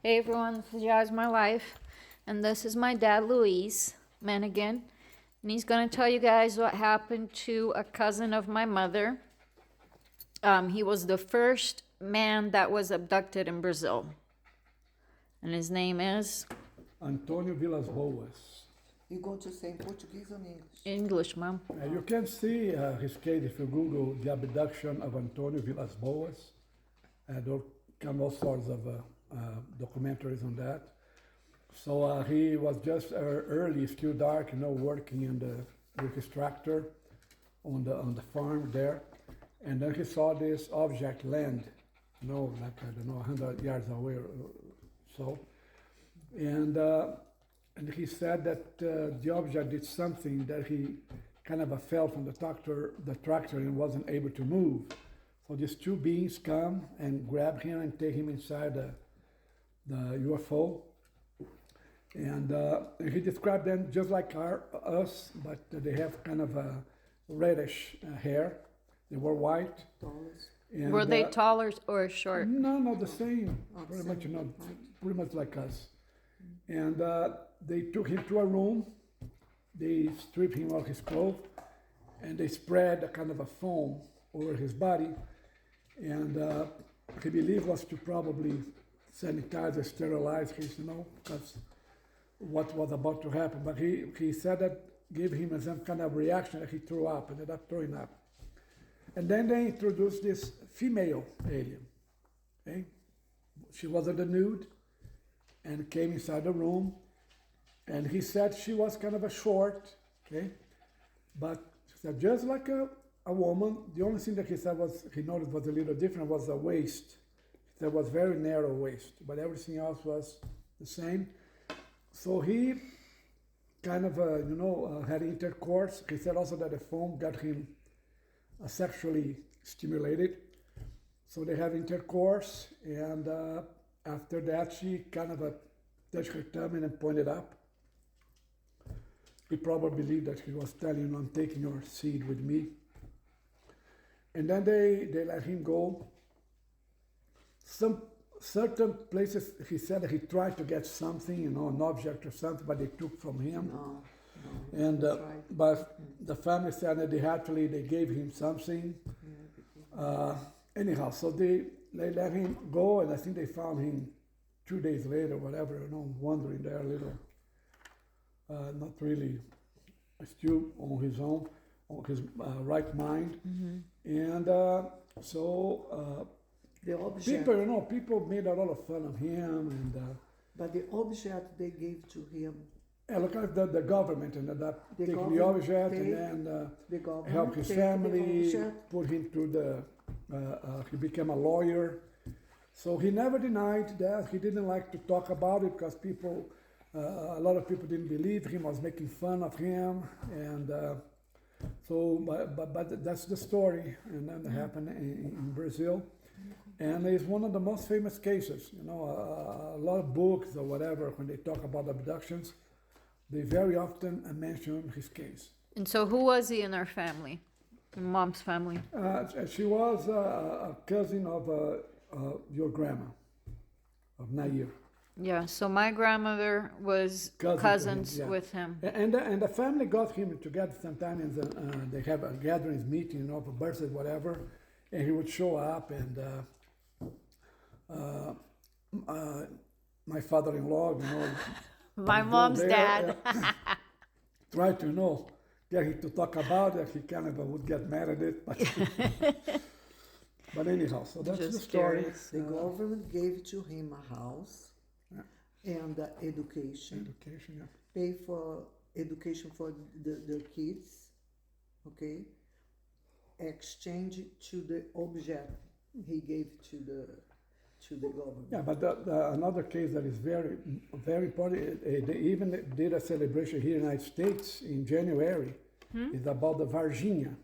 Hey everyone, this is Yaz My Life, and this is my dad, Luiz Meneghin, and he's going to tell you guys what happened to a cousin of my mother. He was the first man that was abducted in Brazil, and his name is Antônio Vilas Boas. You going to say in Portuguese or in English? English, Mom. You can see his case if you Google the abduction of Antônio Vilas Boas. There come all sorts of documentaries on that. So he was just early, still dark, working with his tractor on the farm there, and then he saw this object land, like I don't know, 100 yards away or so, and he said that the object did something that he kind of fell from the tractor and wasn't able to move. So these two beings come and grab him and take him inside the UFO. And he described them just like us, but they have kind of a reddish hair. They were white. And, Were they tall or short? No, the same. Pretty much like us. And they took him to a room. They stripped him of his clothes, and they spread a kind of a foam over his body. And he believed was to probably sanitize or sterilize his, because what was about to happen. But he said that gave him some kind of reaction that he threw up, ended up throwing up. And then they introduced this female alien. Okay? She was in the nude and came inside the room. And he said she was kind of a short, okay? But she said just like a woman. The only thing that he noticed was a little different was the waist. There was very narrow waist, but everything else was the same. So he kind of, had intercourse. He said also that the foam got him sexually stimulated. So they have intercourse, and after that, she kind of touched her tummy and pointed up. He probably believed that he was telling him, I'm taking your seed with me. And then they let him go. Some certain places, he said that he tried to get something, an object or something, but they took from him. No. And but the family said that they gave him something. Anyhow, so they let him go, and I think they found him 2 days later, whatever, wandering there a little, not really still on his own, on his right mind. And so The object, people made a lot of fun of him, and but the object they gave to him, look at the government and taking the object and then the government help his take the family, object. put him to he became a lawyer. So he never denied that. He didn't like to talk about it because a lot of people didn't believe him, was making fun of him. And but that's the story. And then it happened in Brazil. And it's one of the most famous cases. A lot of books or whatever, when they talk about abductions, they very often mention his case. And so who was he in our family? In Mom's family? She was a cousin of your grandma, of Nair. Yeah, so my grandmother was cousins yeah. with him. And the family got him together sometimes, and they have a gatherings meeting, for birthdays, whatever, and he would show up, and my father-in-law, My would go mom's there, dad. tried to, get him to talk about it. He kind of would get mad at it, but but anyhow, so that's Just the story. curious. The government gave to him a house and education, Education, pay for education for the kids, okay? Exchange to the object he gave to the government. Yeah, but another case that is very, very important, they even did a celebration here in the United States in January. It's about the Varginha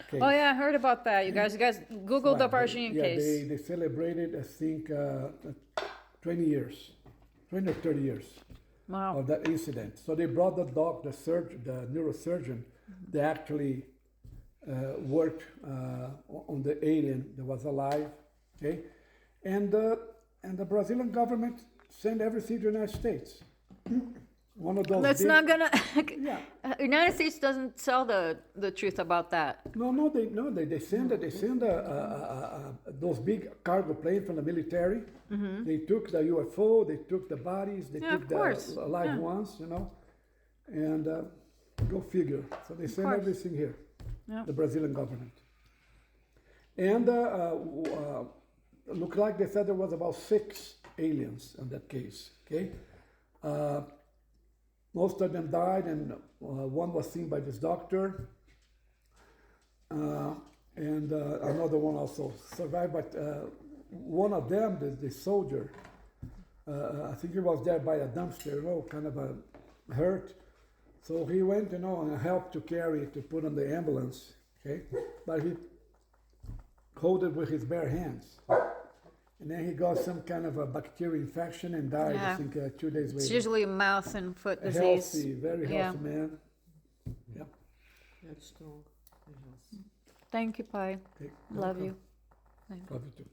case. Oh yeah, I heard about that. You guys Googled the Right, Varginha yeah, case. they celebrated, I think, 20 years, 20 or 30 years Wow. of that incident. So they brought the neurosurgeon, they actually worked on the alien that was alive, okay? And the Brazilian government send everything to the United States. One of those. That's big- not gonna, Yeah. United States doesn't tell the truth about that. No, they send those big cargo planes from the military. They took the UFO, they took the bodies, they Yeah, took of the course. live Yeah. ones, and go figure. So they send course. everything here, Yeah. the Brazilian government. And look like they said there was about 6 aliens in that case. Okay, most of them died, and one was seen by this doctor. And another one also survived, but one of them, the soldier, I think he was there by a dumpster, kind of hurt. So he went, and helped to carry, to put on the ambulance, okay? But he held it with his bare hands. And then he got some kind of a bacterial infection and died, Yeah. I think, 2 days It's later. usually mouth and foot A disease. healthy, very Yeah. healthy man. Yep. Very strong. Yes. Thank you, Pai. Okay. Love you. Love you too.